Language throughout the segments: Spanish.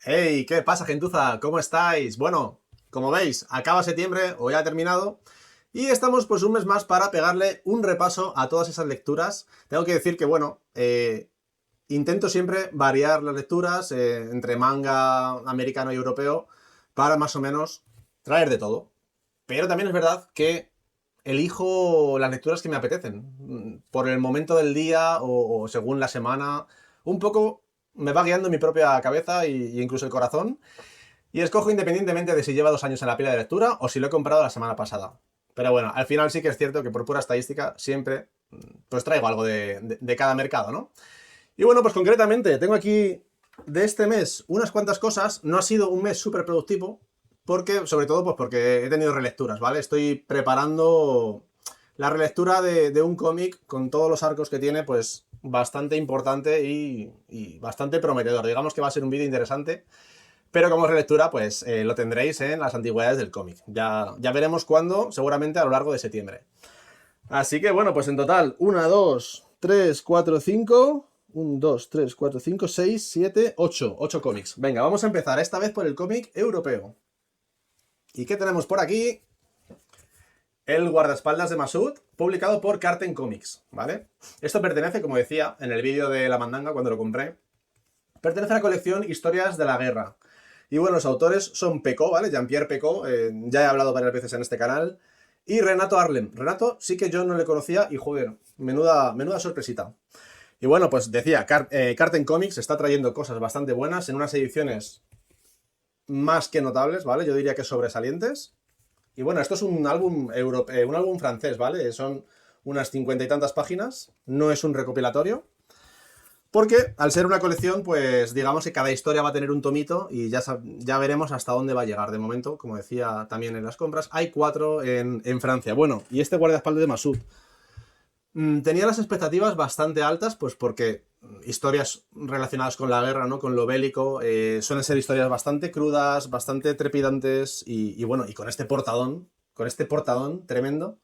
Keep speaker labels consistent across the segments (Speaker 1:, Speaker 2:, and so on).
Speaker 1: Hey, ¿qué pasa, gentuza? ¿Cómo estáis? Bueno, como veis, acaba septiembre o ya ha terminado y estamos pues un mes más para pegarle un repaso a todas esas lecturas. Tengo que decir que, bueno, intento siempre variar las lecturas entre manga americano y europeo para más o menos traer de todo. Pero también es verdad que elijo las lecturas que me apetecen. Por el momento del día o según la semana. Un poco me va guiando mi propia cabeza y incluso el corazón. Y escojo independientemente de si lleva 2 años en la pila de lectura o si lo he comprado la semana pasada. Pero bueno, al final sí que es cierto que por pura estadística siempre pues traigo algo de cada mercado, ¿no? Y bueno, pues concretamente tengo aquí de este mes unas cuantas cosas. No ha sido un mes súper productivo porque, sobre todo, pues porque he tenido relecturas, ¿vale? Estoy preparando la relectura de un cómic con todos los arcos que tiene, pues bastante importante y bastante prometedor. Digamos que va a ser un vídeo interesante, pero como relectura, pues lo tendréis en las antigüedades del cómic. Ya veremos cuándo, seguramente a lo largo de septiembre. Así que bueno, pues en total, 1, 2, 3, 4, 5. 1, 2, 3, 4, 5, 6, 7, 8. 8 cómics. Venga, vamos a empezar esta vez por el cómic europeo. ¿Y qué tenemos por aquí? El guardaespaldas de Masud, publicado por Carten Comics, ¿vale? Esto pertenece, como decía en el vídeo de la mandanga cuando lo compré, pertenece a la colección Historias de la Guerra. Y bueno, los autores son Pecó, ¿vale? Jean-Pierre Pecó, ya he hablado varias veces en este canal. Y Renato Arlem. Renato sí que yo no le conocía y joder, menuda sorpresita. Y bueno, pues decía, Carten Comics está trayendo cosas bastante buenas en unas ediciones más que notables, ¿vale? Yo diría que sobresalientes. Y bueno, esto es un álbum, un álbum francés, ¿vale? Son unas 50 y tantas páginas, no es un recopilatorio. Porque al ser una colección, pues digamos que cada historia va a tener un tomito y ya veremos hasta dónde va a llegar. De momento, como decía también en las compras, hay 4 en Francia. Bueno, y este guardaespaldas de Masud. Tenía las expectativas bastante altas, pues porque historias relacionadas con la guerra, ¿no? Con lo bélico, suelen ser historias bastante crudas, bastante trepidantes y bueno, y con este portadón tremendo,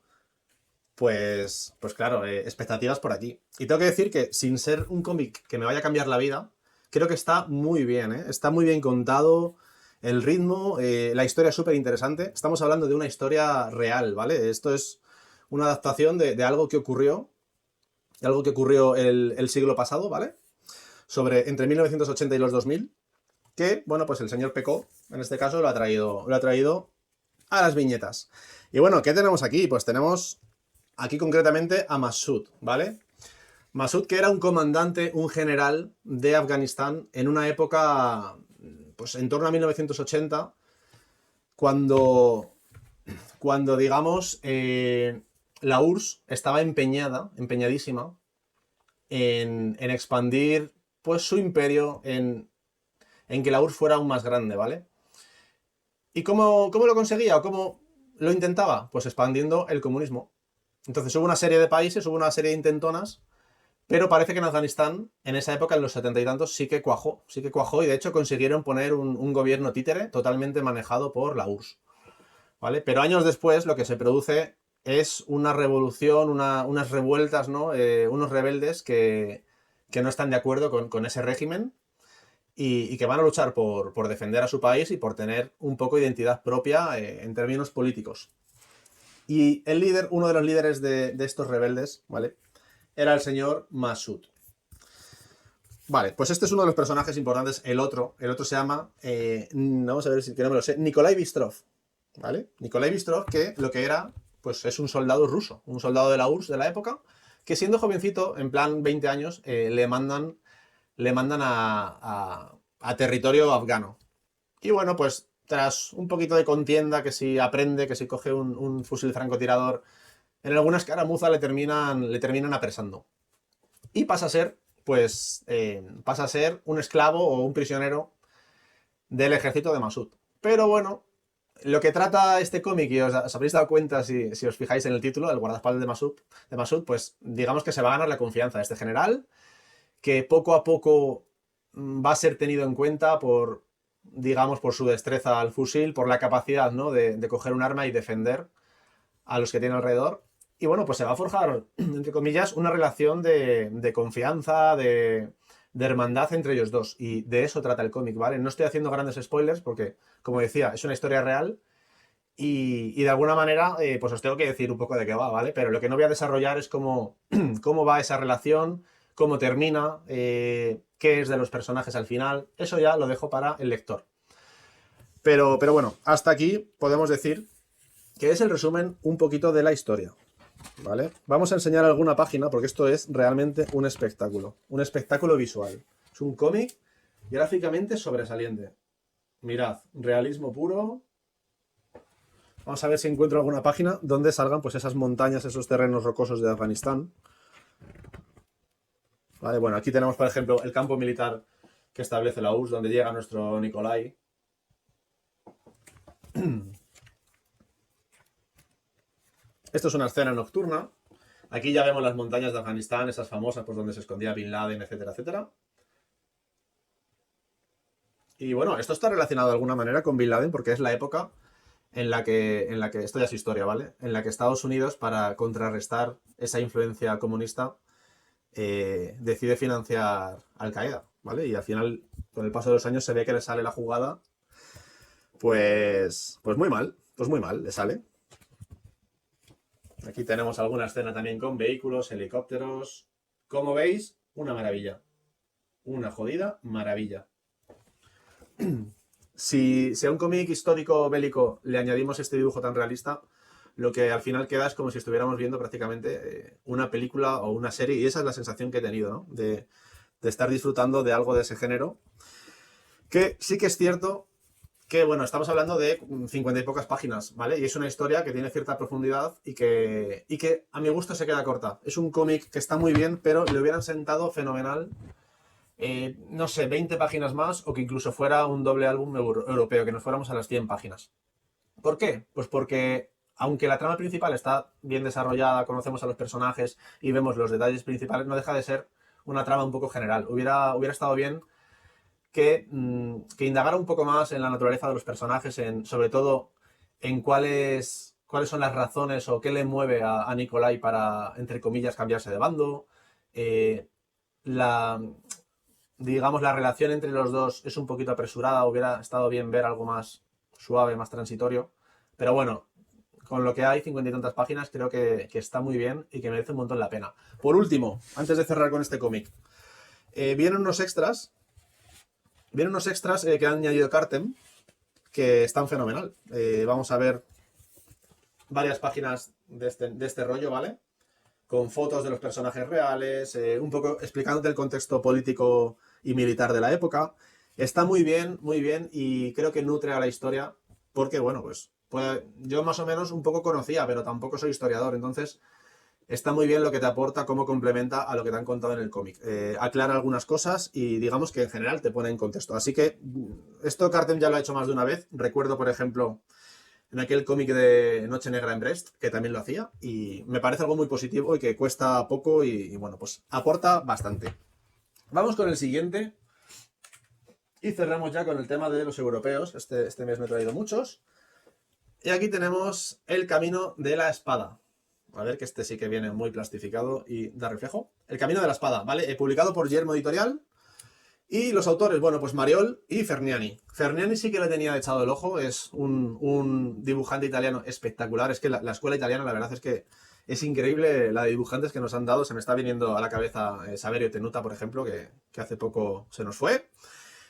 Speaker 1: pues claro, expectativas por aquí. Y tengo que decir que sin ser un cómic que me vaya a cambiar la vida, creo que está muy bien, ¿eh? Está muy bien contado, el ritmo, la historia es súper interesante. Estamos hablando de una historia real, ¿vale? Esto es una adaptación de algo que ocurrió el siglo pasado, ¿vale? Entre 1980 y los 2000, que, bueno, pues el señor Pecó, en este caso, lo ha traído a las viñetas. Y bueno, ¿qué tenemos aquí? Pues tenemos aquí concretamente a Massoud, ¿vale? Massoud, que era un comandante, un general de Afganistán en una época, pues en torno a 1980, cuando, cuando digamos, la URSS estaba empeñadísima, en expandir pues su imperio, en que la URSS fuera aún más grande, ¿vale? ¿Y cómo lo conseguía o cómo lo intentaba? Pues expandiendo el comunismo. Entonces hubo una serie de países, hubo una serie de intentonas, pero parece que en Afganistán, en esa época, en los 70 y tantos, sí que cuajó y de hecho consiguieron poner un gobierno títere totalmente manejado por la URSS, ¿vale? Pero años después lo que se produce es una revolución, unas revueltas, ¿no? Unos rebeldes que no están de acuerdo con ese régimen y que van a luchar por defender a su país y por tener un poco de identidad propia en términos políticos. Y el líder, uno de los líderes de estos rebeldes, ¿vale? Era el señor Massoud. Vale, pues este es uno de los personajes importantes. El otro se llama, vamos a ver si que no me lo sé, Nikolai Bistrov, ¿vale? Nikolai Bistrov, que lo que era, pues es un soldado ruso, un soldado de la URSS de la época, que siendo jovencito, en plan 20 años, le mandan a territorio afgano. Y bueno, pues tras un poquito de contienda, que si aprende, que si coge un fusil francotirador, en alguna escaramuza le terminan apresando. Y pasa a ser un esclavo o un prisionero del ejército de Masud. Pero bueno, lo que trata este cómic, y os habréis dado cuenta si os fijáis en el título, el guardaespaldas de Masud, pues digamos que se va a ganar la confianza de este general, que poco a poco va a ser tenido en cuenta digamos, por su destreza al fusil, por la capacidad, ¿no? de coger un arma y defender a los que tiene alrededor. Y bueno, pues se va a forjar, entre comillas, una relación de confianza, de hermandad entre ellos dos. Y de eso trata el cómic, ¿vale? No estoy haciendo grandes spoilers porque, como decía, es una historia real y de alguna manera, pues os tengo que decir un poco de qué va, ¿vale? Pero lo que no voy a desarrollar es cómo, cómo va esa relación, cómo termina, qué es de los personajes al final. Eso ya lo dejo para el lector. Pero bueno, hasta aquí podemos decir que es el resumen un poquito de la historia, ¿vale? Vamos a enseñar alguna página porque esto es realmente un espectáculo visual. Es un cómic gráficamente sobresaliente. Mirad, realismo puro. Vamos a ver si encuentro alguna página donde salgan pues esas montañas, esos terrenos rocosos de Afganistán. Vale, bueno, aquí tenemos, por ejemplo, el campo militar que establece la URSS, donde llega nuestro Nikolai. Esto es una escena nocturna. Aquí ya vemos las montañas de Afganistán, esas famosas, pues donde se escondía Bin Laden, etcétera, etcétera. Y bueno, esto está relacionado de alguna manera con Bin Laden porque es la época en la que esto ya es historia, ¿vale? En la que Estados Unidos, para contrarrestar esa influencia comunista, decide financiar Al Qaeda, ¿vale? Y al final, con el paso de los años, se ve que le sale la jugada, pues muy mal, le sale. Aquí tenemos alguna escena también con vehículos, helicópteros. Como veis, una maravilla. Una jodida maravilla. Si a un cómic histórico bélico le añadimos este dibujo tan realista, lo que al final queda es como si estuviéramos viendo prácticamente una película o una serie, y esa es la sensación que he tenido, ¿no? De estar disfrutando de algo de ese género. Que sí que es cierto que, bueno, estamos hablando de 50 y pocas páginas, ¿vale? Y es una historia que tiene cierta profundidad y que a mi gusto se queda corta. Es un cómic que está muy bien, pero le hubieran sentado fenomenal, no sé, 20 páginas más o que incluso fuera un doble álbum europeo, que nos fuéramos a las 100 páginas. ¿Por qué? Pues porque, aunque la trama principal está bien desarrollada, conocemos a los personajes y vemos los detalles principales, no deja de ser una trama un poco general. Hubiera estado bien que indagara un poco más en la naturaleza de los personajes, sobre todo en cuáles son las razones o qué le mueve a Nikolai para, entre comillas, cambiarse de bando. Eh, la, digamos, la relación entre los dos es un poquito apresurada, hubiera estado bien ver algo más suave, más transitorio. Pero bueno, con lo que hay, 50 y tantas páginas, creo que está muy bien y que merece un montón la pena. Por último, antes de cerrar con este cómic, vienen unos extras que han añadido Cartem, que están fenomenal. Vamos a ver varias páginas de este rollo, ¿vale? Con fotos de los personajes reales, un poco explicándote el contexto político y militar de la época. Está muy bien, y creo que nutre a la historia, porque, bueno, pues yo más o menos un poco conocía, pero tampoco soy historiador, entonces está muy bien lo que te aporta, cómo complementa a lo que te han contado en el cómic. Aclara algunas cosas y digamos que en general te pone en contexto. Así que esto Cartem ya lo ha hecho más de una vez. Recuerdo, por ejemplo, en aquel cómic de Noche Negra en Brest, que también lo hacía, y me parece algo muy positivo y que cuesta poco y bueno, pues aporta bastante. Vamos con el siguiente y cerramos ya con el tema de los europeos. Este mes me he traído muchos. Y aquí tenemos El Camino de la Espada. A ver, que este sí que viene muy plastificado y da reflejo. El Camino de la Espada, ¿vale? Publicado por Yermo Editorial. Y los autores, bueno, pues Mariol y Ferniani. Ferniani sí que le tenía echado el ojo, es un dibujante italiano espectacular. Es que la escuela italiana, la verdad es que es increíble la de dibujantes que nos han dado. Se me está viniendo a la cabeza Saverio Tenuta, por ejemplo, que hace poco se nos fue.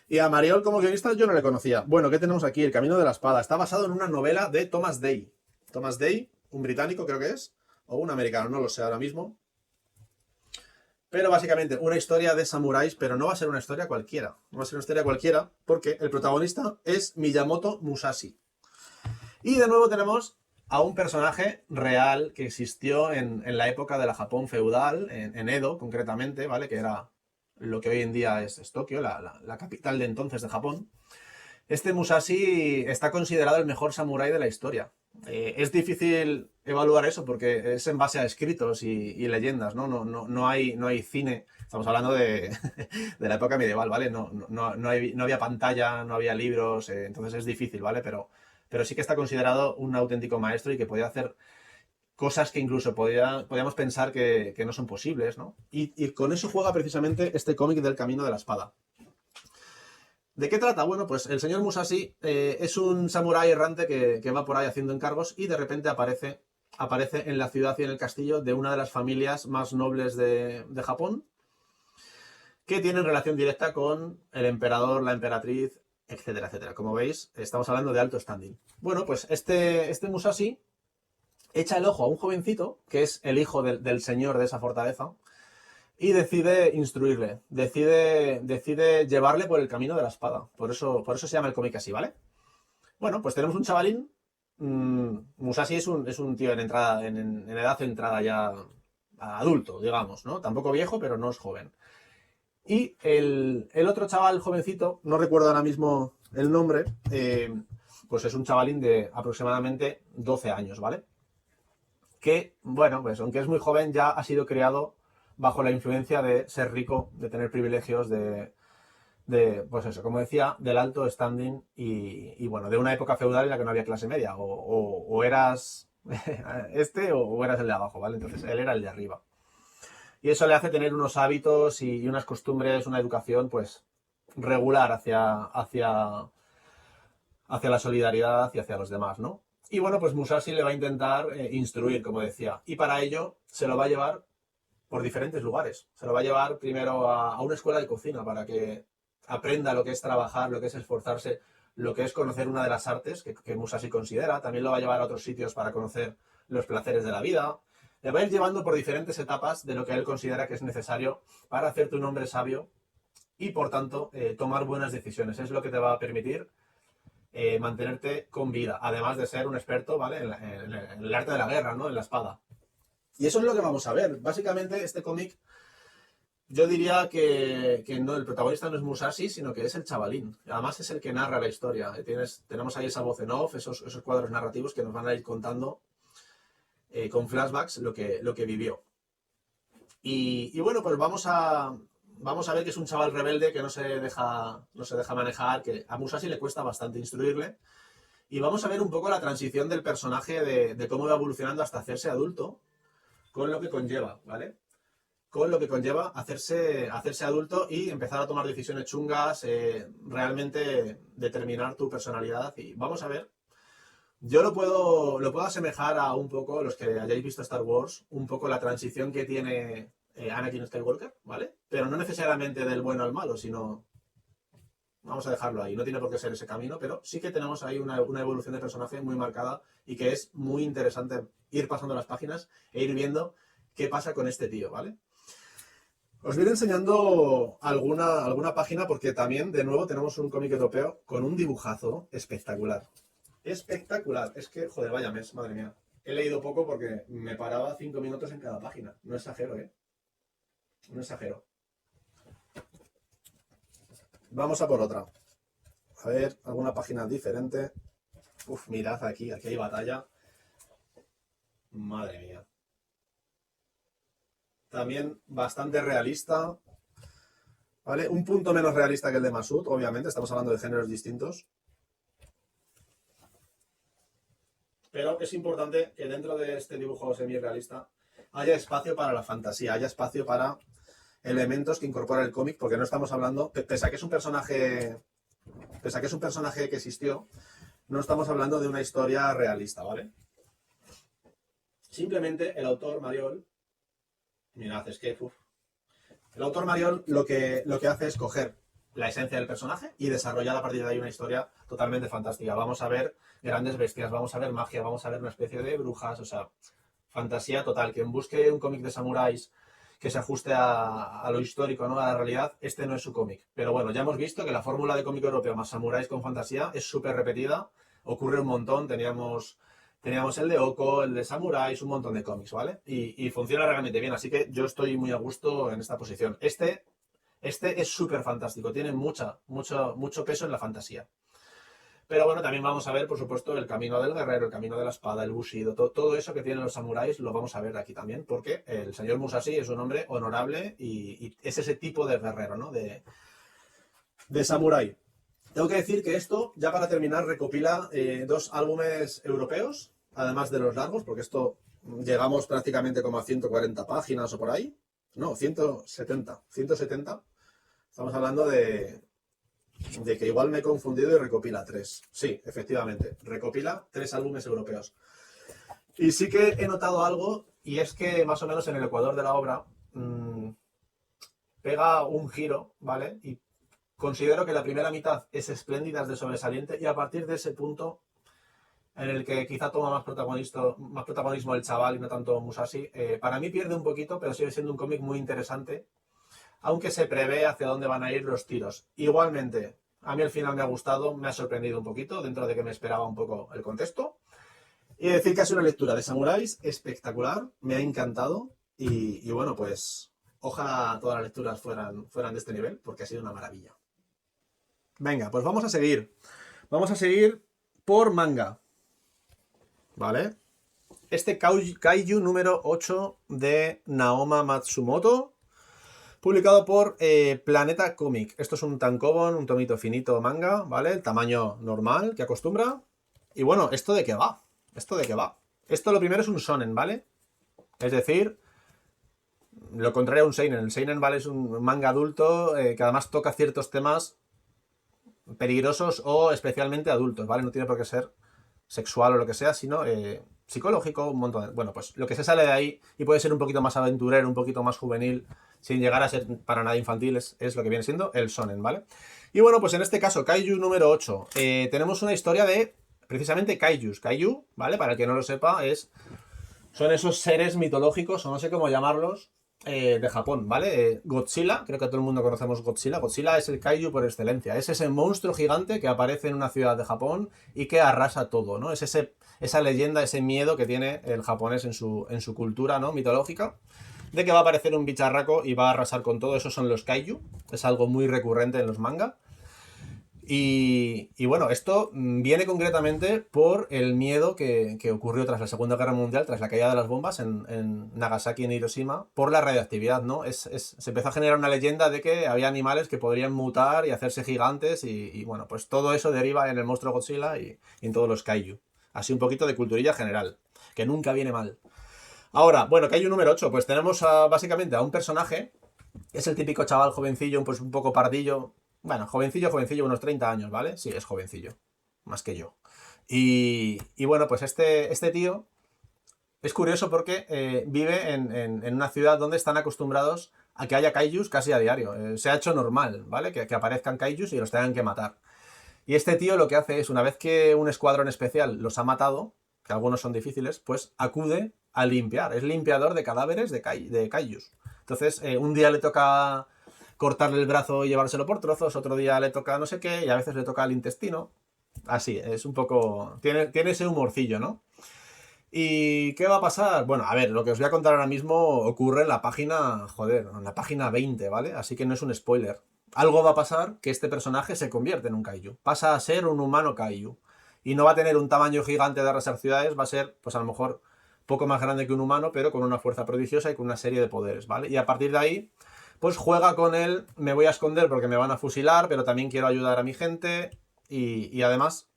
Speaker 1: Y a Mariol como guionista yo no le conocía. Bueno, ¿qué tenemos aquí? El Camino de la Espada. Está basado en una novela de Thomas Day. Thomas Day, un británico creo que es, o un americano, no lo sé ahora mismo. Pero básicamente una historia de samuráis, pero no va a ser una historia cualquiera. No va a ser una historia cualquiera porque el protagonista es Miyamoto Musashi. Y de nuevo tenemos a un personaje real que existió en la época de la Japón feudal, en Edo concretamente, ¿vale? Que era lo que hoy en día es Tokio, la capital de entonces de Japón. Este Musashi está considerado el mejor samurái de la historia. Es difícil evaluar eso porque es en base a escritos y leyendas, ¿no? No hay cine. Estamos hablando de la época medieval, ¿vale? No había pantalla, no había libros, entonces es difícil, ¿vale? Pero sí que está considerado un auténtico maestro y que podía hacer cosas que incluso podíamos pensar que no son posibles, ¿no? Y con eso juega precisamente este cómic del Camino de la Espada. ¿De qué trata? Bueno, pues el señor Musashi es un samurái errante que va por ahí haciendo encargos y de repente aparece en la ciudad y en el castillo de una de las familias más nobles de Japón, que tienen relación directa con el emperador, la emperatriz, etcétera, etcétera. Como veis, estamos hablando de alto standing. Bueno, pues este Musashi echa el ojo a un jovencito, que es el hijo del señor de esa fortaleza, y decide instruirle, decide llevarle por el camino de la espada. Por eso se llama el cómic así, ¿vale? Bueno, pues tenemos un chavalín. Musashi es un tío en edad entrada ya a adulto, digamos, ¿no? Tampoco viejo, pero no es joven. Y el otro chaval jovencito, no recuerdo ahora mismo el nombre, pues es un chavalín de aproximadamente 12 años, ¿vale? Que, bueno, pues aunque es muy joven, ya ha sido criado bajo la influencia de ser rico, de tener privilegios, pues eso, como decía, del alto standing y bueno, de una época feudal en la que no había clase media, o eras o eras el de abajo, ¿vale? Entonces él era el de arriba. Y eso le hace tener unos hábitos y unas costumbres, una educación, pues, regular hacia la solidaridad y hacia los demás, ¿no? Y bueno, pues Musashi le va a intentar instruir, como decía, y para ello se lo va a llevar por diferentes lugares. Se lo va a llevar primero a una escuela de cocina para que aprenda lo que es trabajar, lo que es esforzarse, lo que es conocer una de las artes que Musashi considera. También lo va a llevar a otros sitios para conocer los placeres de la vida. Le va a ir llevando por diferentes etapas de lo que él considera que es necesario para hacerte un hombre sabio y, por tanto, tomar buenas decisiones. Es lo que te va a permitir mantenerte con vida, además de ser un experto, ¿vale? En el arte de la guerra, ¿no? En la espada. Y eso es lo que vamos a ver. Básicamente, este cómic, yo diría que no, el protagonista no es Musashi, sino que es el chavalín. Además, es el que narra la historia. Tenemos ahí esa voz en off, esos cuadros narrativos que nos van a ir contando con flashbacks lo que vivió. Y bueno, pues vamos a ver que es un chaval rebelde que no se deja manejar, que a Musashi le cuesta bastante instruirle. Y vamos a ver un poco la transición del personaje de cómo va evolucionando hasta hacerse adulto, con lo que conlleva, ¿vale? Con lo que conlleva hacerse adulto y empezar a tomar decisiones chungas, realmente determinar tu personalidad. Y vamos a ver, yo lo puedo asemejar a un poco, los que hayáis visto Star Wars, un poco la transición que tiene Anakin Skywalker, ¿vale? Pero no necesariamente del bueno al malo, sino... Vamos a dejarlo ahí, no tiene por qué ser ese camino, pero sí que tenemos ahí una evolución de personaje muy marcada y que es muy interesante ir pasando las páginas e ir viendo qué pasa con este tío, ¿vale? Os voy a ir enseñando alguna página porque también, de nuevo, tenemos un cómic europeo con un dibujazo espectacular. Espectacular. Es que, joder, vaya mes, madre mía. He leído poco porque me paraba 5 minutos en cada página. No exagero, ¿eh? No exagero. Vamos a por otra. A ver, alguna página diferente. Uf, mirad aquí hay batalla. Madre mía. También bastante realista. ¿Vale? Un punto menos realista que el de Masud, obviamente. Estamos hablando de géneros distintos. Pero es importante que dentro de este dibujo semi-realista haya espacio para la fantasía, haya espacio para elementos que incorpora el cómic, porque no estamos hablando, pese a que es un personaje que existió, no estamos hablando de una historia realista, ¿vale? Simplemente el autor Mariol, mirad, es que el autor Mariol lo que hace es coger la esencia del personaje y desarrollar a partir de ahí una historia totalmente fantástica. Vamos a ver grandes bestias, vamos a ver magia, vamos a ver una especie de brujas, o sea, fantasía total. Quien busque un cómic de samuráis que se ajuste a lo histórico, ¿no? A la realidad, este no es su cómic. Pero bueno, ya hemos visto que la fórmula de cómic europeo más samuráis con fantasía es súper repetida, ocurre un montón, teníamos el de Oko, el de samuráis, un montón de cómics, ¿vale? Y funciona realmente bien, así que yo estoy muy a gusto en esta posición. Este es súper fantástico, tiene mucho peso en la fantasía. Pero bueno, también vamos a ver, por supuesto, el camino del guerrero, el camino de la espada, el bushido, todo eso que tienen los samuráis lo vamos a ver aquí también, porque el señor Musashi es un hombre honorable y es ese tipo de guerrero, ¿no? De samurái. Tengo que decir que esto, ya para terminar, recopila 2 álbumes europeos, además de los largos, porque esto llegamos prácticamente como a 140 páginas o por ahí. No, 170. 170. Estamos hablando de que igual me he confundido y recopila 3. Sí, efectivamente, recopila 3 álbumes europeos. Y sí que he notado algo, y es que más o menos en el ecuador de la obra pega un giro, ¿vale? Y considero que la primera mitad es espléndida, es de sobresaliente, y a partir de ese punto en el que quizá toma más protagonismo el chaval y no tanto Musashi, para mí pierde un poquito, pero sigue siendo un cómic muy interesante, aunque se prevé hacia dónde van a ir los tiros. Igualmente, a mí el final me ha gustado, me ha sorprendido un poquito, dentro de que me esperaba un poco el contexto. Y decir que ha sido una lectura de samuráis espectacular, me ha encantado, y bueno, pues ojalá todas las lecturas fueran de este nivel, porque ha sido una maravilla. Venga, pues vamos a seguir. Vamos a seguir por manga. ¿Vale? Este Kaiju número 8 de Naoma Matsumoto, publicado por Planeta Comic. Esto es un tankobon, un tomito finito manga, ¿vale? El tamaño normal que acostumbra. Y bueno, ¿esto de qué va? ¿Esto de qué va? Esto lo primero es un shonen, ¿vale? Es decir, lo contrario a un seinen. El seinen, ¿vale? Es un manga adulto que además toca ciertos temas peligrosos o especialmente adultos, ¿vale? No tiene por qué ser sexual o lo que sea, sino psicológico, un montón de... Bueno, pues lo que se sale de ahí y puede ser un poquito más aventurero, un poquito más juvenil, sin llegar a ser para nada infantil, es lo que viene siendo el shonen, ¿vale? Y bueno, pues en este caso, Kaiju número 8, tenemos una historia de, precisamente, Kaijus. Kaiju, ¿vale? Para el que no lo sepa, son esos seres mitológicos, o no sé cómo llamarlos, de Japón, ¿vale? Godzilla, creo que todo el mundo conocemos Godzilla. Godzilla es el kaiju por excelencia. Es ese monstruo gigante que aparece en una ciudad de Japón y que arrasa todo, ¿no? Es esa leyenda, ese miedo que tiene el japonés en su cultura, ¿no? Mitológica, de que va a aparecer un bicharraco y va a arrasar con todo. Esos son los kaiju. Es algo muy recurrente en los manga. Y bueno, esto viene concretamente por el miedo que ocurrió tras la Segunda Guerra Mundial, tras la caída de las bombas en Nagasaki y en Hiroshima, por la radioactividad, ¿no? Se empezó a generar una leyenda de que había animales que podrían mutar y hacerse gigantes y bueno, pues todo eso deriva en el monstruo Godzilla y en todos los kaiju. Así un poquito de culturilla general, que nunca viene mal. Ahora, bueno, kaiju número 8, pues tenemos básicamente a un personaje, es el típico chaval jovencillo, pues un poco pardillo. Bueno, jovencillo, unos 30 años, ¿vale? Sí, es jovencillo. Más que yo. Y bueno, pues este tío es curioso porque vive en una ciudad donde están acostumbrados a que haya kaijus casi a diario. Se ha hecho normal, ¿vale? Que aparezcan kaijus y los tengan que matar. Y este tío lo que hace es, una vez que un escuadrón especial los ha matado, que algunos son difíciles, pues acude a limpiar. Es limpiador de cadáveres de kaijus. Entonces, un día le toca cortarle el brazo y llevárselo por trozos, otro día le toca no sé qué, y a veces le toca el intestino. Así, es un poco... Tiene ese humorcillo, ¿no? ¿Y qué va a pasar? Bueno, a ver, lo que os voy a contar ahora mismo ocurre en la página, joder, en la página 20, ¿vale? Así que no es un spoiler. Algo va a pasar que este personaje se convierte en un kaiju. Pasa a ser un humano kaiju. Y no va a tener un tamaño gigante de arrasar ciudades, va a ser, pues a lo mejor, poco más grande que un humano, pero con una fuerza prodigiosa y con una serie de poderes, ¿vale? Y a partir de ahí, pues juega con él, me voy a esconder porque me van a fusilar, pero también quiero ayudar a mi gente. Y además,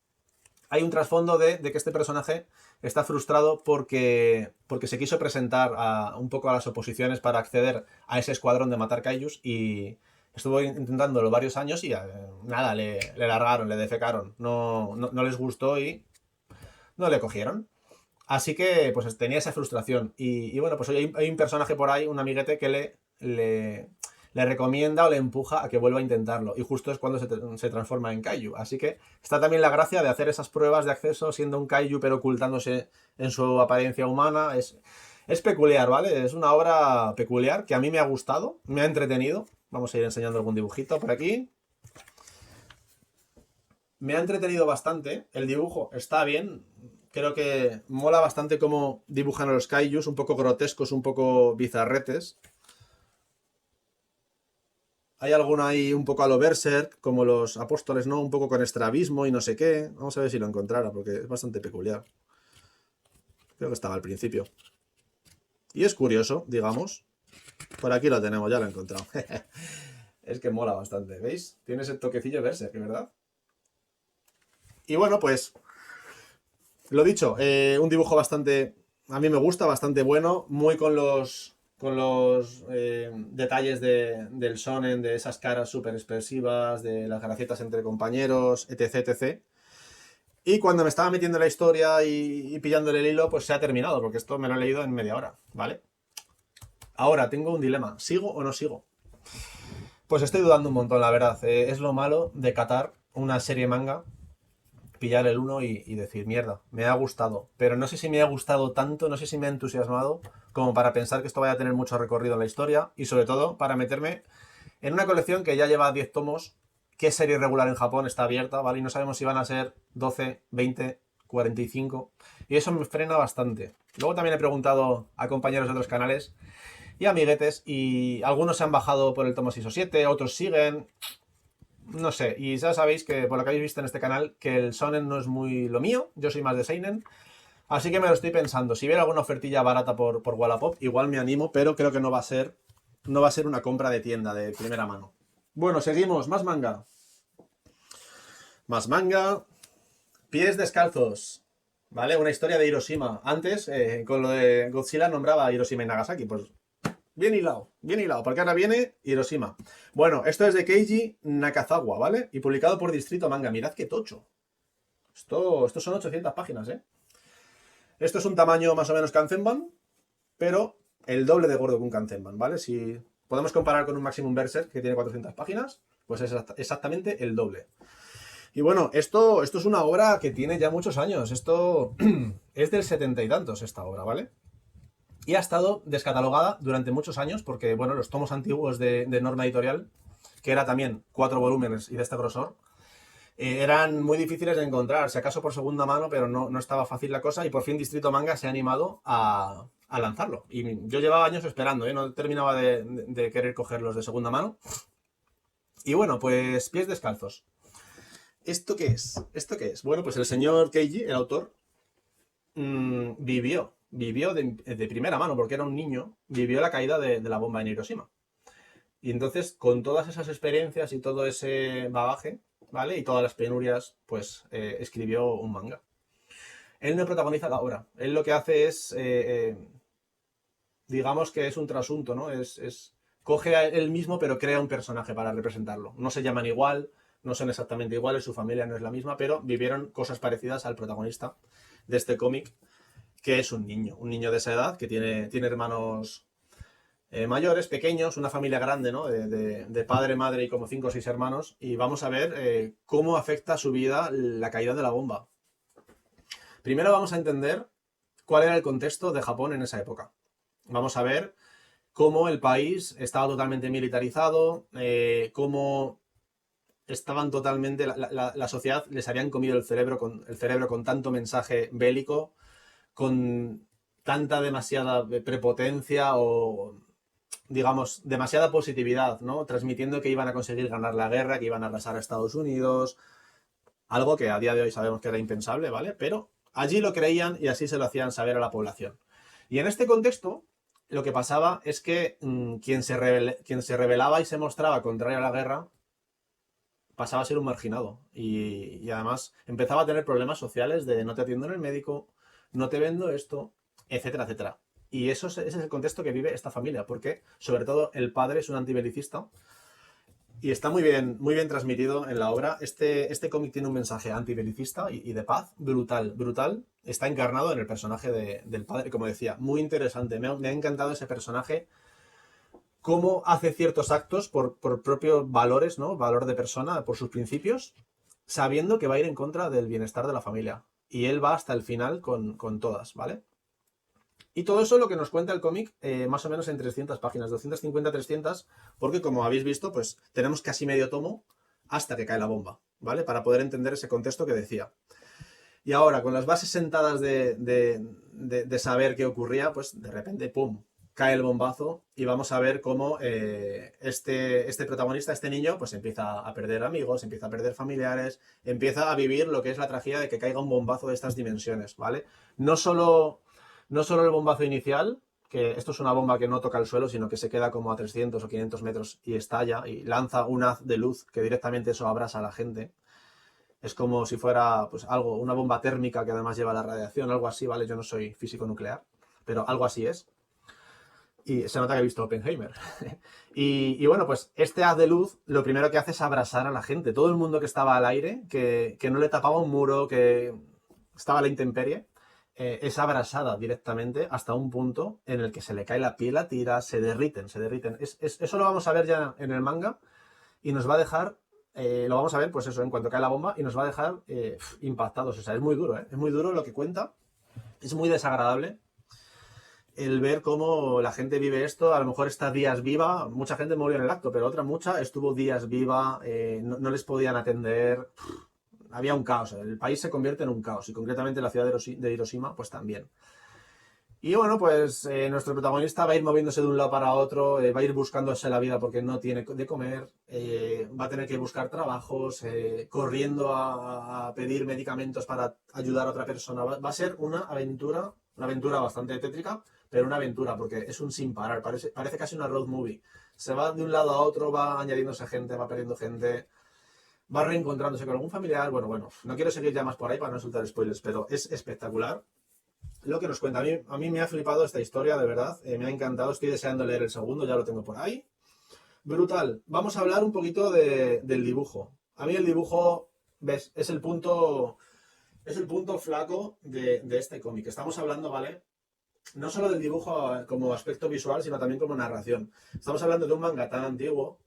Speaker 1: hay un trasfondo de que este personaje está frustrado porque se quiso presentar un poco a las oposiciones para acceder a ese escuadrón de matar kaijus y estuvo intentándolo varios años y nada, le largaron, le defecaron. No les gustó y no le cogieron. Así que pues tenía esa frustración. Y bueno, pues hay un personaje por ahí, un amiguete, que le recomienda o le empuja a que vuelva a intentarlo. Y justo es cuando se transforma en kaiju. Así que está también la gracia de hacer esas pruebas de acceso siendo un kaiju pero ocultándose en su apariencia humana. Es peculiar, ¿vale? Es una obra peculiar que a mí me ha gustado, me ha entretenido. Vamos a ir enseñando algún dibujito por aquí. Me ha entretenido bastante. El dibujo está bien. Creo que mola bastante cómo dibujan a los kaijus, un poco grotescos, un poco bizarretes. Hay alguno ahí un poco a lo Berserk, como los apóstoles, ¿no? Un poco con estrabismo y no sé qué. Vamos a ver si lo encontrara, porque es bastante peculiar. Creo que estaba al principio. Y es curioso, digamos. Por aquí lo tenemos, ya lo he encontrado. Es que mola bastante, ¿veis? Tiene ese toquecillo Berserk, ¿verdad? Y bueno, pues lo dicho, un dibujo bastante a mí me gusta, bastante bueno, muy con los detalles del shonen, de esas caras súper expresivas, de las gracietas entre compañeros, etc, etc. Y cuando me estaba metiendo en la historia y pillándole el hilo, pues se ha terminado, porque esto me lo he leído en media hora, ¿vale? Ahora, tengo un dilema, ¿sigo o no sigo? Pues estoy dudando un montón, la verdad. Es lo malo de catar una serie manga, pillar el uno y decir, mierda, me ha gustado. Pero no sé si me ha gustado tanto, no sé si me ha entusiasmado como para pensar que esto vaya a tener mucho recorrido en la historia y sobre todo para meterme en una colección que ya lleva 10 tomos, que serie regular en Japón está abierta, ¿vale? Y no sabemos si van a ser 12, 20, 45. Y eso me frena bastante. Luego también he preguntado a compañeros de otros canales y amiguetes y algunos se han bajado por el tomo 6 o 7, otros siguen. No sé, y ya sabéis que por lo que habéis visto en este canal, que el shonen no es muy lo mío, yo soy más de seinen, así que me lo estoy pensando. Si viene alguna ofertilla barata por Wallapop, igual me animo, pero creo que no va a ser una compra de tienda de primera mano. Bueno, seguimos, más manga. Más manga. Pies descalzos. ¿Vale? Una historia de Hiroshima. Antes, con lo de Godzilla nombraba a Hiroshima y Nagasaki, pues bien hilado, porque ahora viene Hiroshima. Bueno, esto es de Keiji Nakazawa, ¿vale? Y publicado por Distrito Manga. Mirad qué tocho. Esto son 800 páginas, ¿eh? Esto es un tamaño más o menos Kanzenban, pero el doble de gordo que un Kanzenban, ¿vale? Si podemos comparar con un Maximum Berserk que tiene 400 páginas, pues es exactamente el doble. Y bueno, esto es una obra que tiene ya muchos años. Esto es del 70 y tantos, esta obra, ¿vale? Y ha estado descatalogada durante muchos años porque, bueno, los tomos antiguos de Norma Editorial, que era también 4 volúmenes y de este grosor, eran muy difíciles de encontrar, si acaso por segunda mano, pero no estaba fácil la cosa y por fin Distrito Manga se ha animado a lanzarlo. Y yo llevaba años esperando, ¿eh? No terminaba de querer cogerlos de segunda mano. Y bueno, pues pies descalzos. ¿Esto qué es? ¿Esto qué es? Bueno, pues el señor Keiji, el autor, vivió de primera mano, porque era un niño, vivió la caída de la bomba en Hiroshima. Y entonces, con todas esas experiencias y todo ese bagaje, ¿vale? Y todas las penurias, pues escribió un manga. Él no protagoniza la obra. Él lo que hace es, digamos que es un trasunto, ¿no? Coge a él mismo, pero crea un personaje para representarlo. No se llaman igual, no son exactamente iguales, su familia no es la misma, pero vivieron cosas parecidas al protagonista de este cómic, que es un niño de esa edad, que tiene hermanos mayores, pequeños, una familia grande, ¿no? De padre, madre y como 5 o 6 hermanos. Y vamos a ver cómo afecta a su vida la caída de la bomba. Primero vamos a entender cuál era el contexto de Japón en esa época. Vamos a ver cómo el país estaba totalmente militarizado, cómo estaban totalmente... La sociedad les habían comido el cerebro con tanto mensaje bélico, con tanta demasiada prepotencia o, digamos, demasiada positividad, ¿no? Transmitiendo que iban a conseguir ganar la guerra, que iban a arrasar a Estados Unidos, algo que a día de hoy sabemos que era impensable, ¿vale? Pero allí lo creían y así se lo hacían saber a la población. Y en este contexto, lo que pasaba es que quien se rebelaba y se mostraba contrario a la guerra pasaba a ser un marginado. Y además empezaba a tener problemas sociales de no te atiendo en el médico, no te vendo esto, etcétera, etcétera. Y ese es el contexto que vive esta familia, porque sobre todo el padre es un antibelicista y está muy bien transmitido en la obra. Este cómic tiene un mensaje antibelicista y de paz brutal, brutal. Está encarnado en el personaje del padre, como decía, muy interesante. Me ha encantado ese personaje, cómo hace ciertos actos por propios valores, ¿no? Valor de persona, por sus principios, sabiendo que va a ir en contra del bienestar de la familia. Y él va hasta el final con todas, ¿vale? Y todo eso es lo que nos cuenta el cómic, más o menos en 300 páginas, 250-300, porque como habéis visto, pues tenemos casi medio tomo hasta que cae la bomba, ¿vale? Para poder entender ese contexto que decía. Y ahora, con las bases sentadas de saber qué ocurría, pues de repente, ¡pum!, cae el bombazo y vamos a ver cómo este protagonista, este niño, pues empieza a perder amigos, empieza a perder familiares, empieza a vivir lo que es la tragedia de que caiga un bombazo de estas dimensiones, ¿vale? No solo el bombazo inicial, que esto es una bomba que no toca el suelo, sino que se queda como a 300 o 500 metros y estalla y lanza un haz de luz que directamente eso abrasa a la gente. Es como si fuera pues algo, una bomba térmica que además lleva la radiación, algo así, ¿vale? Yo no soy físico nuclear. pero algo así es. Y se nota que he visto Oppenheimer. Y bueno, pues este haz de luz lo primero que hace es abrasar a la gente. Todo el mundo que estaba al aire, que no le tapaba un muro, que estaba a la intemperie, es abrasada directamente hasta un punto en el que se le cae la piel a tira, se derriten, se derriten. Eso lo vamos a ver ya en el manga y nos va a dejar, lo vamos a ver pues eso, en cuanto cae la bomba y nos va a dejar impactados. O sea, es muy duro, ¿eh? Es muy duro lo que cuenta, es muy desagradable el ver cómo la gente vive esto. A lo mejor está días viva, mucha gente murió en el acto, pero otra mucha estuvo días viva, no les podían atender. Había un caos, el país se convierte en un caos y concretamente la ciudad de Hiroshima pues también. Y bueno, pues nuestro protagonista va a ir moviéndose de un lado para otro, va a ir buscándose la vida porque no tiene de comer, va a tener que buscar trabajos, corriendo a pedir medicamentos para ayudar a otra persona. Va a ser una aventura bastante tétrica, pero una aventura porque es un sin parar, parece casi una road movie. Se va de un lado a otro, va añadiéndose gente, va perdiendo gente, va reencontrándose con algún familiar. Bueno, no quiero seguir ya más por ahí para no soltar spoilers, pero es espectacular lo que nos cuenta. A mí me ha flipado esta historia, de verdad, me ha encantado, estoy deseando leer el segundo, ya lo tengo por ahí. Brutal. Vamos a hablar un poquito del dibujo. A mí el dibujo, ves, es el punto flaco de este cómic. Estamos hablando, ¿vale? No solo del dibujo como aspecto visual, sino también como narración. Estamos hablando de un manga tan antiguo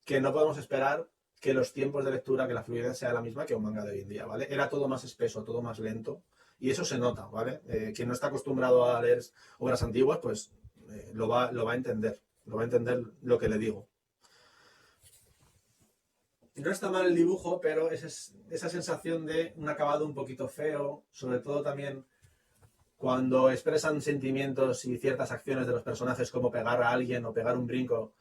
Speaker 1: que no podemos esperar que los tiempos de lectura, que la fluidez sea la misma que un manga de hoy en día, ¿vale? Era todo más espeso, todo más lento. Y eso se nota, ¿vale? Quien no está acostumbrado a leer obras antiguas, pues lo va a entender. Lo va a entender lo que le digo. No está mal el dibujo, pero esa sensación de un acabado un poquito feo, sobre todo también cuando expresan sentimientos y ciertas acciones de los personajes, como pegar a alguien o pegar un brinco,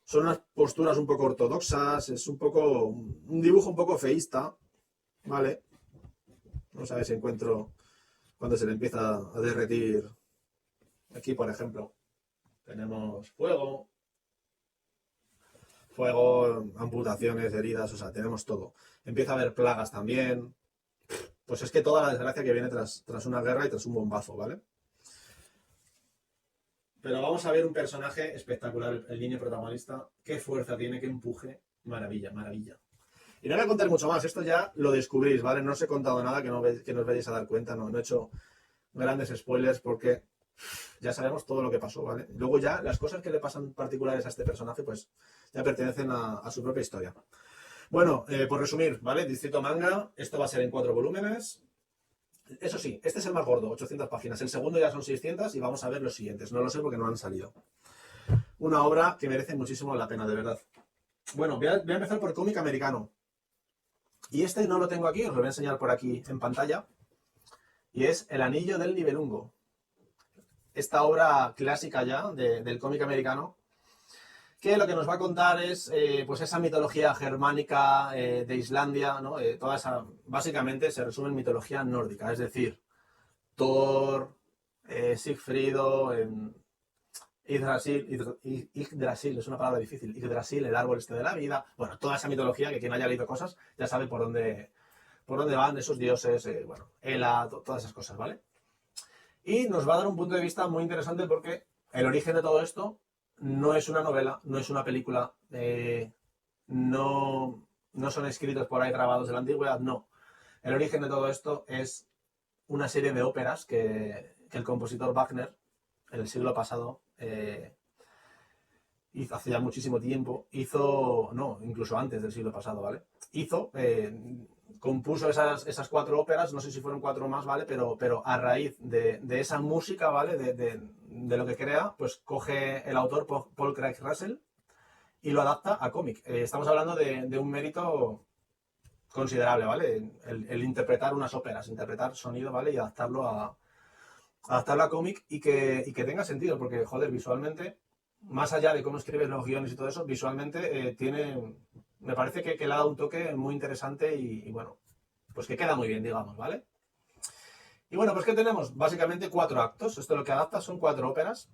Speaker 1: son unas posturas un poco ortodoxas, es un dibujo un poco feísta, ¿vale? Vamos a ver si encuentro cuando se le empieza a derretir. Aquí, por ejemplo, tenemos fuego, amputaciones, heridas, o sea, tenemos todo. Empieza a haber plagas también. Pues es que toda la desgracia que viene tras una guerra y tras un bombazo, ¿vale? Pero vamos a ver un personaje espectacular, el niño protagonista. Qué fuerza tiene, qué empuje. Maravilla, maravilla. Y no voy a contar mucho más, esto ya lo descubrís, ¿vale? No os he contado nada que no os vayáis a dar cuenta, no he hecho grandes spoilers porque ya sabemos todo lo que pasó, ¿vale? Luego ya las cosas que le pasan particulares a este personaje pues ya pertenecen a su propia historia. Bueno, por resumir, ¿vale? Distrito Manga, esto va a ser en 4 volúmenes. Eso sí, este es el más gordo, 800 páginas. El segundo ya son 600 y vamos a ver los siguientes. No lo sé porque no han salido. Una obra que merece muchísimo la pena, de verdad. Bueno, voy a empezar por cómic americano. Y este no lo tengo aquí, os lo voy a enseñar por aquí en pantalla. Y es El Anillo del Nibelungo. Esta obra clásica ya del cómic americano, que lo que nos va a contar es pues esa mitología germánica de Islandia, ¿no? Toda esa, básicamente se resume en mitología nórdica, es decir, Thor, Sigfrido, Yggdrasil, es una palabra difícil, Yggdrasil, el árbol este de la vida, bueno, toda esa mitología que quien haya leído cosas ya sabe por dónde van esos dioses, bueno, Hela, todas esas cosas, ¿vale? Y nos va a dar un punto de vista muy interesante porque el origen de todo esto no es una novela, no es una película, no son escritos por ahí grabados de la antigüedad, no. El origen de todo esto es una serie de óperas que el compositor Wagner, en el siglo pasado, hizo hace ya muchísimo tiempo, incluso antes del siglo pasado, ¿vale? Compuso esas 4 óperas, no sé si fueron 4 más, ¿vale? Pero a raíz de esa música, ¿vale? De lo que crea, pues coge el autor Paul Craig Russell y lo adapta a cómic. Estamos hablando de un mérito considerable, ¿vale? El interpretar unas óperas, interpretar sonido, ¿vale? Y adaptarlo a cómic y que tenga sentido, porque, joder, visualmente, más allá de cómo escribes los guiones y todo eso, visualmente me parece que le ha dado un toque muy interesante y bueno, pues que queda muy bien, digamos, ¿vale? Y bueno, pues ¿qué tenemos? Básicamente 4 actos. Esto lo que adapta son 4 óperas.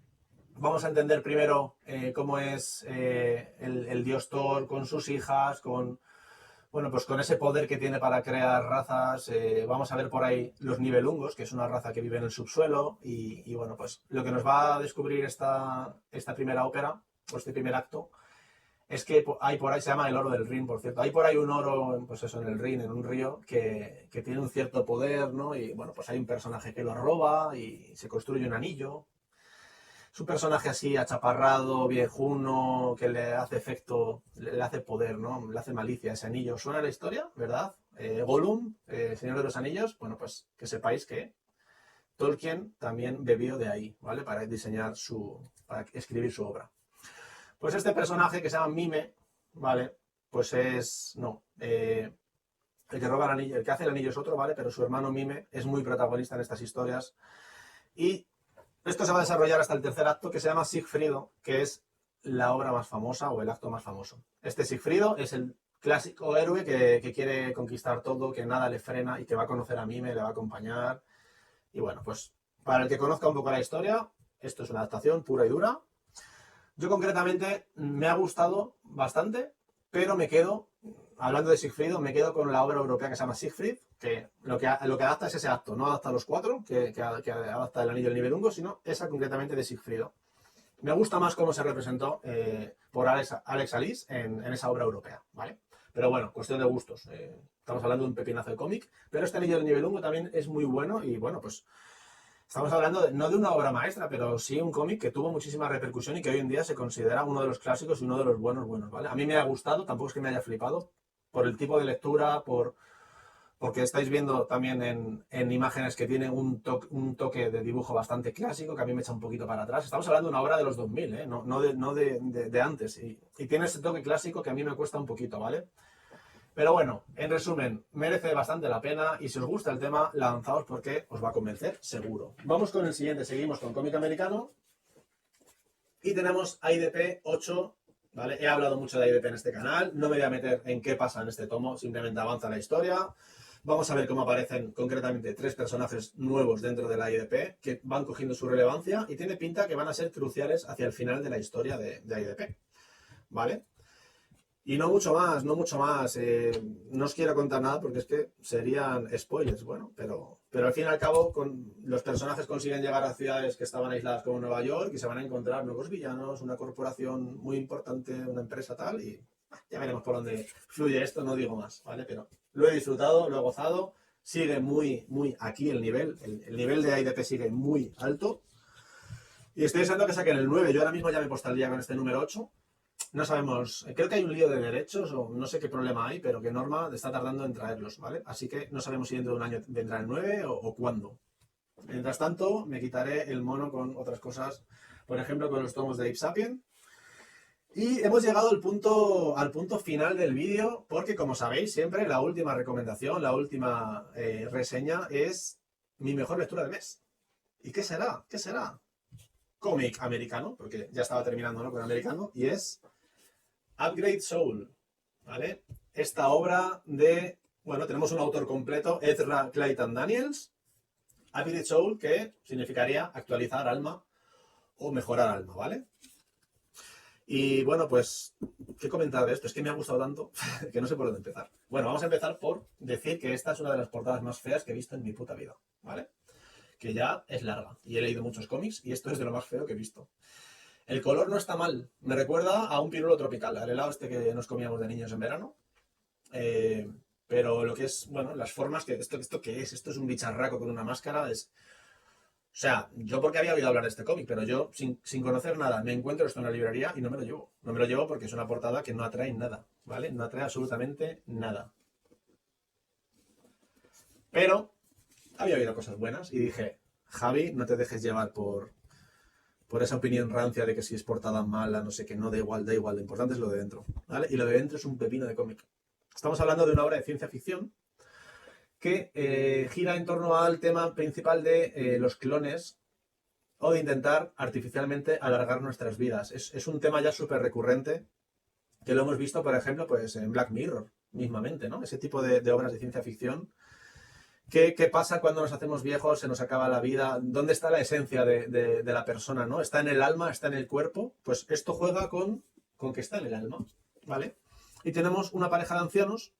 Speaker 1: Vamos a entender primero cómo es el dios Thor con sus hijas, con Bueno, pues con ese poder que tiene para crear razas, vamos a ver por ahí los Nibelungos, que es una raza que vive en el subsuelo, y bueno, pues lo que nos va a descubrir esta primera ópera, o este primer acto, es que hay por ahí, se llama el oro del Rin, por cierto, hay por ahí un oro, pues eso, en el Rin, en un río, que tiene un cierto poder, ¿no? Y bueno, pues hay un personaje que lo roba y se construye un anillo. Es un personaje así achaparrado, viejuno, que le hace efecto, le hace poder, ¿no? Le hace malicia ese anillo. ¿Suena la historia, verdad? Gollum, Señor de los Anillos, bueno, pues que sepáis que Tolkien también bebió de ahí, ¿vale? Para diseñar para escribir su obra. Pues este personaje que se llama Mime, ¿vale? Pues no, el que roba el anillo, el que hace el anillo es otro, ¿vale? Pero su hermano Mime es muy protagonista en estas historias. Y esto se va a desarrollar hasta el tercer acto, que se llama Sigfrido, que es la obra más famosa o el acto más famoso. Este Sigfrido es el clásico héroe que quiere conquistar todo, que nada le frena y que va a conocer a Mime, le va a acompañar. Y bueno, pues para el que conozca un poco la historia, esto es una adaptación pura y dura. Yo concretamente me ha gustado bastante, pero me quedo, hablando de Sigfrido, me quedo con la obra europea que se llama Siegfried, que lo que adapta es ese acto, no adapta los cuatro, que adapta el Anillo del Nibelungo, sino esa concretamente de Sigfrido. Me gusta más cómo se representó por Alex Alice en esa obra europea, ¿vale? Pero bueno, cuestión de gustos. Estamos hablando de un pepinazo de cómic, pero este Anillo del Nibelungo también es muy bueno y bueno, pues estamos hablando no de una obra maestra, pero sí un cómic que tuvo muchísima repercusión y que hoy en día se considera uno de los clásicos y uno de los buenos, ¿vale? A mí me ha gustado, tampoco es que me haya flipado, por el tipo de lectura, porque estáis viendo también en imágenes que tiene un toque de dibujo bastante clásico, que a mí me echa un poquito para atrás. Estamos hablando de una obra de los 2000, ¿eh? No de antes. Y tiene ese toque clásico que a mí me cuesta un poquito, ¿vale? Pero bueno, en resumen, merece bastante la pena y si os gusta el tema, lanzaos porque os va a convencer, seguro. Vamos con el siguiente, seguimos con cómic americano y tenemos IDP 8, ¿vale? He hablado mucho de IDP en este canal, no me voy a meter en qué pasa en este tomo, simplemente avanza la historia. Vamos a ver cómo aparecen concretamente 3 personajes nuevos dentro de la IDP que van cogiendo su relevancia y tiene pinta que van a ser cruciales hacia el final de la historia de IDP, ¿vale? Y no mucho más, no mucho más. No os quiero contar nada porque es que serían spoilers, bueno, pero al fin y al cabo los personajes consiguen llegar a ciudades que estaban aisladas como Nueva York y se van a encontrar nuevos villanos, una corporación muy importante, una empresa tal, y ya veremos por dónde fluye esto, no digo más, ¿vale? Pero lo he disfrutado, lo he gozado, sigue muy, muy aquí el nivel de IDP sigue muy alto y estoy deseando que saquen el 9. Yo ahora mismo ya me he puesto al día con este número 8. No sabemos, creo que hay un lío de derechos o no sé qué problema hay, pero que Norma está tardando en traerlos, ¿vale? Así que no sabemos si dentro de un año vendrá el 9 o cuándo. Mientras tanto, me quitaré el mono con otras cosas, por ejemplo, con los tomos de Ape Sapien. Y hemos llegado al punto final del vídeo, porque como sabéis, siempre la última recomendación, la última reseña es mi mejor lectura del mes. ¿Y qué será? ¿Qué será? Cómic americano, porque ya estaba terminando, ¿no? Con americano, y es Upgrade Soul, ¿vale? Esta obra de, bueno, tenemos un autor completo, Ezra Clayton Daniels, Upgrade Soul, que significaría actualizar alma o mejorar alma, ¿vale? Y bueno, pues, ¿qué comentar de esto? Es que me ha gustado tanto que no sé por dónde empezar. Bueno, vamos a empezar por decir que esta es una de las portadas más feas que he visto en mi puta vida, ¿vale? Que ya es larga y he leído muchos cómics y esto es de lo más feo que he visto. El color no está mal, me recuerda a un pirulo tropical, al helado este que nos comíamos de niños en verano. Pero lo que es, bueno, las formas, ¿esto qué es? Esto es un bicharraco con una máscara, es... O sea, yo porque había oído hablar de este cómic, pero yo sin conocer nada me encuentro esto en la librería y no me lo llevo. No me lo llevo porque es una portada que no atrae nada, ¿vale? No atrae absolutamente nada. Pero había oído cosas buenas y dije, Javi, no te dejes llevar por esa opinión rancia de que si es portada mala, no sé qué, no, da igual, lo importante es lo de dentro, ¿vale? Y lo de dentro es un pepino de cómic. Estamos hablando de una obra de ciencia ficción que gira en torno al tema principal de los clones o de intentar artificialmente alargar nuestras vidas. Es un tema ya súper recurrente que lo hemos visto, por ejemplo, pues en Black Mirror, mismamente, ¿no? Ese tipo de obras de ciencia ficción. ¿Qué pasa cuando nos hacemos viejos, se nos acaba la vida? ¿Dónde está la esencia de la persona, ¿no? ¿Está en el alma? ¿Está en el cuerpo? Pues esto juega con que está en el alma, ¿vale? Y tenemos una pareja de ancianos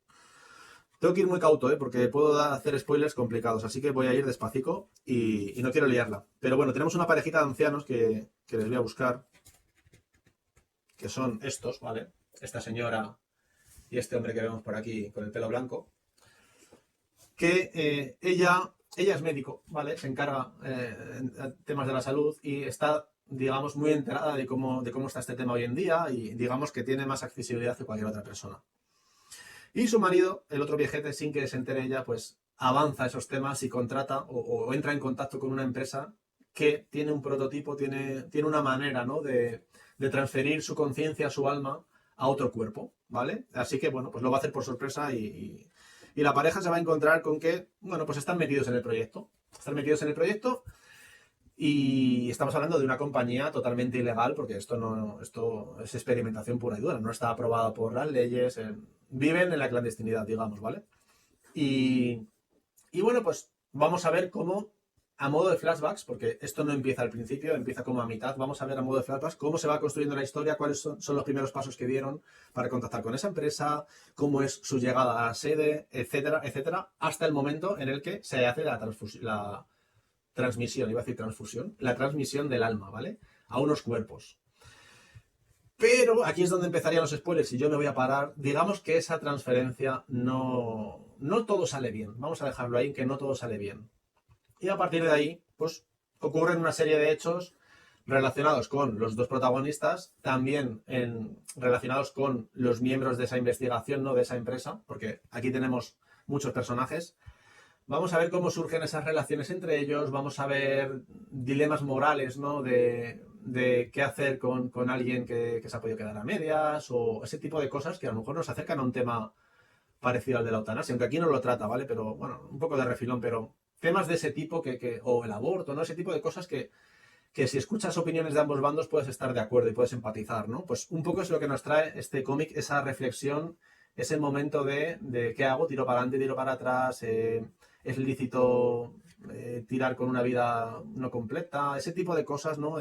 Speaker 1: Tengo que ir muy cauto, porque puedo hacer spoilers complicados, así que voy a ir despacito y no quiero liarla. Pero bueno, tenemos una parejita de ancianos que les voy a buscar, que son estos, ¿vale? Esta señora y este hombre que vemos por aquí con el pelo blanco, que ella es médico, ¿vale? Se encarga en temas de la salud y está, digamos, muy enterada de cómo está este tema hoy en día y digamos que tiene más accesibilidad que cualquier otra persona. Y su marido, el otro viejete, sin que se entere ella, pues avanza esos temas y contrata o entra en contacto con una empresa que tiene un prototipo, tiene una manera, ¿no? de transferir su conciencia, su alma a otro cuerpo, ¿vale? Así que, bueno, pues lo va a hacer por sorpresa y la pareja se va a encontrar con que, bueno, pues están metidos en el proyecto. Están metidos en el proyecto y estamos hablando de una compañía totalmente ilegal porque esto es experimentación pura y dura, no está aprobado por las leyes, viven en la clandestinidad, digamos, ¿vale? Y bueno, pues vamos a ver cómo, a modo de flashbacks, porque esto no empieza al principio, empieza como a mitad, vamos a ver a modo de flashbacks cómo se va construyendo la historia, cuáles son los primeros pasos que dieron para contactar con esa empresa, cómo es su llegada a la sede, etcétera, etcétera, hasta el momento en el que se hace la transmisión, iba a decir transfusión, la transmisión del alma, ¿vale? A unos cuerpos. Pero aquí es donde empezarían los spoilers y yo me voy a parar. Digamos que esa transferencia no todo sale bien. Vamos a dejarlo ahí, que no todo sale bien. Y a partir de ahí, pues ocurren una serie de hechos relacionados con los dos protagonistas, también relacionados con los miembros de esa investigación, no de esa empresa, porque aquí tenemos muchos personajes. Vamos a ver cómo surgen esas relaciones entre ellos, vamos a ver dilemas morales, ¿no? De qué hacer con alguien que se ha podido quedar a medias o ese tipo de cosas que a lo mejor nos acercan a un tema parecido al de la eutanasia, aunque aquí no lo trata, ¿vale? Pero bueno, un poco de refilón, pero temas de ese tipo o el aborto, ¿no? Ese tipo de cosas que si escuchas opiniones de ambos bandos puedes estar de acuerdo y puedes empatizar, ¿no? Pues un poco es lo que nos trae este cómic, esa reflexión, ese momento de ¿qué hago? ¿Tiro para adelante, tiro para atrás? ¿Es lícito tirar con una vida no completa? Ese tipo de cosas, ¿no?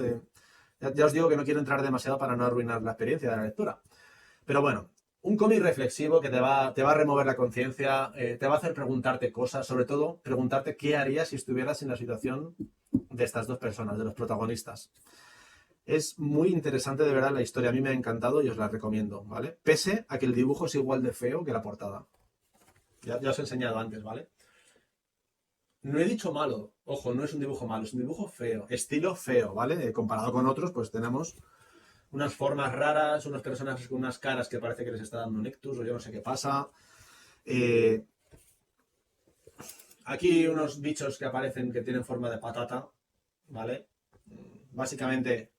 Speaker 1: Ya os digo que no quiero entrar demasiado para no arruinar la experiencia de la lectura. Pero bueno, un cómic reflexivo que te va a remover la conciencia, te va a hacer preguntarte cosas, sobre todo preguntarte qué harías si estuvieras en la situación de estas dos personas, de los protagonistas. Es muy interesante de verdad la historia, a mí me ha encantado y os la recomiendo, ¿vale? Pese a que el dibujo es igual de feo que la portada. Ya os he enseñado antes, ¿vale? No he dicho malo, ojo, no es un dibujo malo, es un dibujo feo, estilo feo, ¿vale? Comparado con otros, pues tenemos unas formas raras, unas personas con unas caras que parece que les está dando un ictus o yo no sé qué pasa. Aquí unos bichos que aparecen que tienen forma de patata, ¿vale? Básicamente,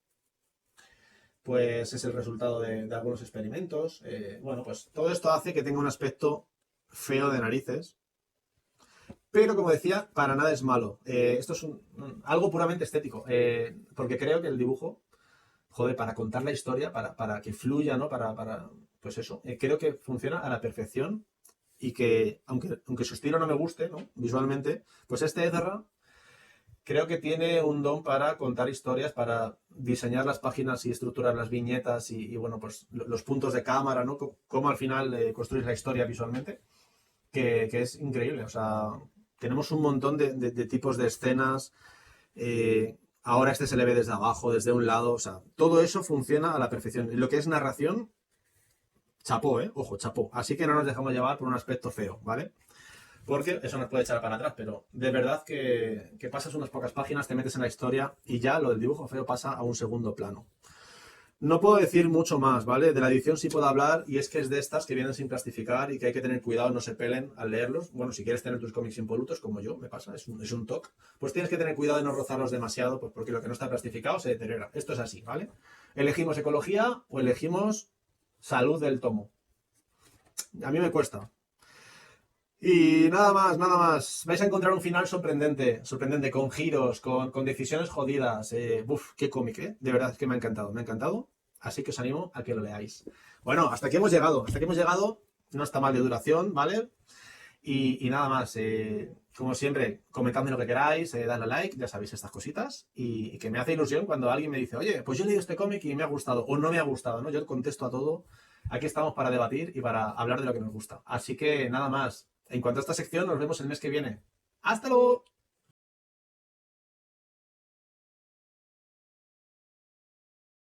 Speaker 1: pues es el resultado de algunos experimentos. Bueno, pues todo esto hace que tenga un aspecto feo de narices. Pero, como decía, para nada es malo. Esto es algo puramente estético. Porque creo que el dibujo, joder, para contar la historia, para que fluya, ¿no? Pues eso, creo que funciona a la perfección y que, aunque su estilo no me guste, ¿no? Visualmente, pues este Ezra creo que tiene un don para contar historias, para diseñar las páginas y estructurar las viñetas y bueno, pues los puntos de cámara, ¿no? Cómo al final construir la historia visualmente, que es increíble. O sea, tenemos un montón de tipos de escenas. Ahora este se le ve desde abajo, desde un lado. O sea, todo eso funciona a la perfección. Y lo que es narración, chapó, ojo, chapó. Así que no nos dejamos llevar por un aspecto feo, ¿vale? Porque eso nos puede echar para atrás, pero de verdad que pasas unas pocas páginas, te metes en la historia y ya lo del dibujo feo pasa a un segundo plano. No puedo decir mucho más, ¿vale? De la edición sí puedo hablar y es que es de estas que vienen sin plastificar y que hay que tener cuidado, no se pelen al leerlos. Bueno, si quieres tener tus cómics impolutos, como yo, me pasa, es un toque, pues tienes que tener cuidado de no rozarlos demasiado, pues porque lo que no está plastificado se deteriora. Esto es así, ¿vale? Elegimos ecología o elegimos salud del tomo. A mí me cuesta. Y nada más, nada más. Vais a encontrar un final sorprendente, con giros, con decisiones jodidas. Qué cómic, ¿eh? De verdad, es que me ha encantado, me ha encantado. Así que os animo a que lo leáis. Bueno, hasta aquí hemos llegado, No está mal de duración, ¿vale? Y nada más, como siempre, comentadme lo que queráis, dadle a like, ya sabéis estas cositas. Y que me hace ilusión cuando alguien me dice, oye, pues yo he leído este cómic y me ha gustado, o no me ha gustado, ¿no? Yo contesto a todo. Aquí estamos para debatir y para hablar de lo que nos gusta. Así que nada más. En cuanto a esta sección, nos vemos el mes que viene. ¡Hasta luego!